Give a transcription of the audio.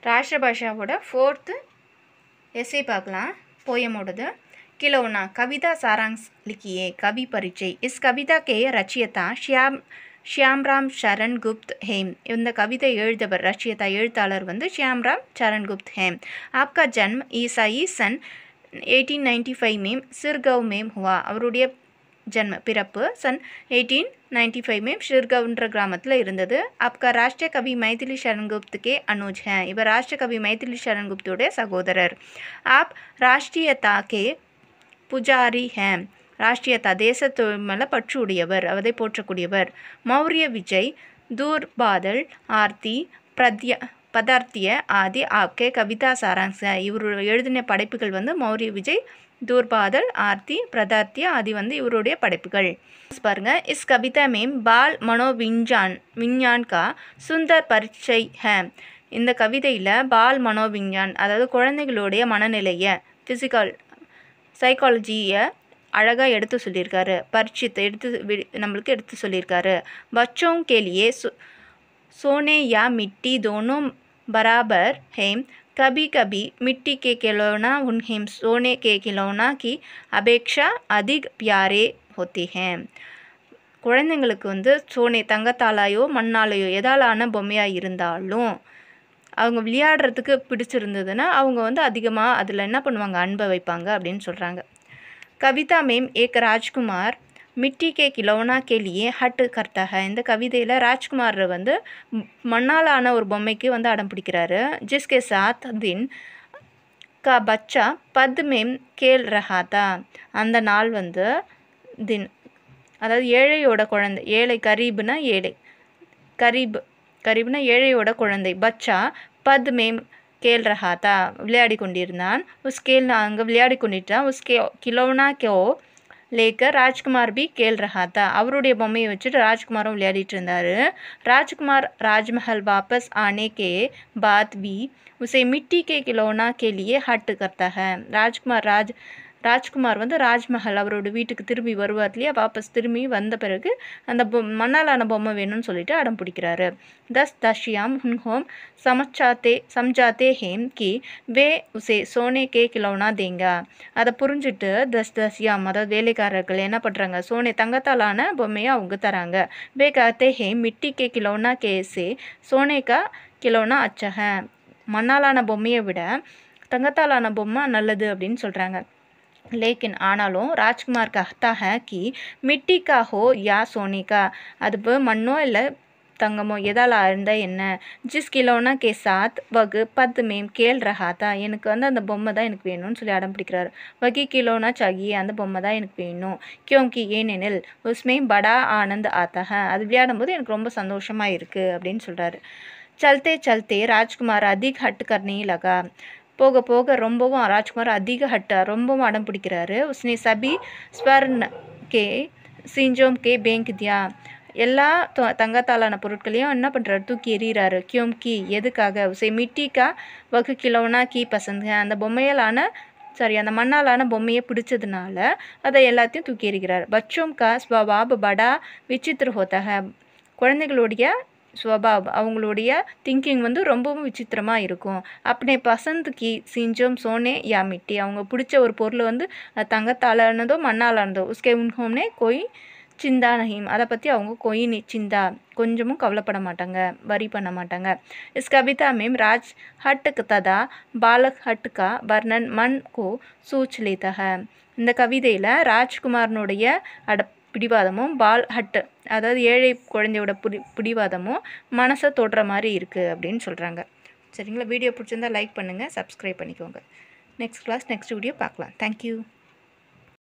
ராஷ்டிரபாஷாவோட 4th एसे பார்க்கலாம் पोएमोडது खिलौना कविता सारांश लिखिए कवि परिचय इस कविता के रचयिता श्यामराम शरण गुप्त हैं இந்த கவிதை எழுதியவர் ரचयिता எழுத்தாளர் வந்து श्यामराम शरण गुप्त हैं आपका जन्म ईसाई सन 1895 में सिरगांव में हुआ அவருடைய जन्म பிறப்பு सन 1895 में सिरगांव ग्रामத்தில் இருந்தது आपका राष्ट्रीय कवि मैथिली शरण गुप्त के अनुज हैं இவர் राष्ट्रीय कवि मैथिली शरण गुप्त உடைய சகோதரர் आप राष्ट्रीयता के पुजारी हैं राष्ट्रीयता தேசத்து மேல பற்று உடையவர் அதை போற்றக்கூடியவர் मौर्य विजय दूर बादल आरती पदार्थिय आदि आपके कविता सारांश இவர் எழுதின படைப்புகள் வந்து मौर्य विजय दूर बादल आरती पदार्थिय आदि வந்து இவருடைய படைப்புகள் பாருங்க इस कविता में बाल मनोविज्ञान का सुंदर परिचय है இந்த கவிதையில் பால் மனோவிஞ்ஞான் அதாவது குழந்தைகளுடைய மனநிலையை ஃபிசிக்கல் சைக்காலஜியை அழகாக எடுத்து சொல்லியிருக்காரு பரிச்சயத்தை நம்மளுக்கு எடுத்து சொல்லியிருக்காரு बच्चों के लिए सोने या मिट्टी दोनों बराबर हैं कभी कभी मिट्टी के खिलौना उन्हें सोने के खिलौना की अपेक्षा अधिक प्यारे होते हैं குழந்தைங்களுக்கு வந்து சோனே தங்கத்தாலாயோ மண்ணாலையோ எதாலான பொம்மையாக இருந்தாலும் அவங்க விளையாடுறதுக்கு பிடிச்சிருந்ததுன்னா அவங்க வந்து அதிகமாக அதில் என்ன பண்ணுவாங்க அன்பை வைப்பாங்க அப்படின்னு சொல்கிறாங்க कविता में एक राजकुमार मिट्टी के खिलौना के लिए हट करता है இந்த கவிதையில் ராஜ்குமார் வந்து மண்ணாலான ஒரு பொம்மைக்கு வந்து அடம் பிடிக்கிறாரு जिसके साथ दिन का बच्चा पद में खेल रहा था அந்த நாள் வந்து दिन அதாவது ஏழையோட குழந்தை ஏழை கரீப்னா ஏழை கரீப்னா ஏழையோட குழந்தை பச்சா பத் மேம் खेल रहा था விளையாடி கொண்டிருந்தான் அங்கே விளையாடி கொண்டிருந்தான் उसके खिलौना को लेकर राजकुमार भी खेल रहा था அவருடைய பொம்மையை வச்சுட்டு ராஜ்குமாரும் விளையாடிட்டு இருந்தார் राजकुमार राजमहल वापस आने के बाद भी उसे मिट्टी के खिलौना के लिए हट करता है ராஜ்குமார் வந்து ராஜ்மஹல் அவரோட வீட்டுக்கு திரும்பி வருவார் இல்லையா வாபஸ் திரும்பி வந்த பிறகு அந்த மண்ணாலான பொம்மை வேணும்னு சொல்லிட்டு அடம் பிடிக்கிறாரு दशयाम उन्हों समझाते हैं कि वे उसे सोने के खिलौना देंगे அதை புரிஞ்சுட்டு दशयाम அதாவது வேலைக்காரர்கள் என்ன பண்ணுறாங்க சோனே தங்கத்தாலான பொம்மையை அவங்க தராங்க वे कहते हैं मिट्टी के खिलौना के से सोने का खिलौना अच्छा है மண்ணாலான பொம்மையை விட தங்கத்தாலான பொம்மை நல்லது அப்படின்னு சொல்கிறாங்க लेकिन आनालों राजकुमार कहता है कि मिट्टी का हो या सोने का அது மண்ணோ இல்லை தங்கமோ எதால் இருந்தால் என்ன ஜிஸ் கிலோனா கே சாத் வகு பத் மேம் கேள் ரஹா தா எனக்கு வந்து அந்த பொம்மை தான் எனக்கு வேணும்னு சொல்லி அடம் பிடிக்கிறாரு வகி கிலோனா சாகியே அந்த பொம்மை தான் எனக்கு வேணும் கியோங்கி ஏனெனில் உஸ்மே படா ஆனந்த் ஆத்தா அது விளையாடும் போது எனக்கு ரொம்ப சந்தோஷமாக இருக்குது அப்படின்னு சொல்கிறாரு चलते चलते राजकुमार अधिक हट करने लगा போக போக ரொம்பவும் ராஜ்குமார் அதிக ரொம்பவும் அடம் பிடிக்கிறாரு உஸ்னே சபி ஸ்வர்ண கே சிஞ்சோம் கே பேங்க் தியா எல்லா தங்கத்தாலான பொருட்களையும் என்ன பண்ணுறாரு தூக்கி எறிகிறாரு கியோம்கி எதுக்காக உசே மிட்டிக்கா வகு கிலோனா கி பசந்த் அந்த பொம்மையாலான அந்த மண்ணாலான பொம்மையை பிடிச்சதுனால அதை எல்லாத்தையும் தூக்கி எறிகிறார் பச்சோம் கா ஸ்வபாப் படா விசித்திர ஹோத்தா குழந்தைகளுடைய ஸ்வபாப் அவங்களுடைய திங்கிங் வந்து ரொம்பவும் விசித்திரமாக இருக்கும் அப்பனே பசந்துக்கு சிஞ்சோம் சோனே யா மிட்டி அவங்க பிடிச்ச ஒரு பொருள் வந்து தங்கத்தாலானதோ மண்ணாலானதோ உஸ்கே உன்ஹோம்னே கோய் சிந்தா நஹீம் அதை பற்றி அவங்க கோய் சிந்தா கொஞ்சமும் கவலைப்பட மாட்டாங்க வரி பண்ண மாட்டாங்க இஸ் கவிதா மேம் ராஜ் ஹட்டுக்கு ததா பாலக் ஹட்டுக்கா வர்ணன் மண் கோ சூச் லேத்தா இந்த கவிதையில் ராஜ்குமாரனுடைய பிடிவாதமும் பால் ஹட்டு அதாவது ஏழை குழந்தையோட பிடிவாதமும் மனசை தொடுற மாதிரி இருக்குது அப்படின்னு சொல்கிறாங்க சரிங்களா வீடியோ பிடிச்சிருந்தா லைக் பண்ணுங்கள் சப்ஸ்கிரைப் பண்ணிக்கோங்க நெக்ஸ்ட் கிளாஸ் நெக்ஸ்ட் வீடியோ பார்க்கலாம் தேங்க்யூ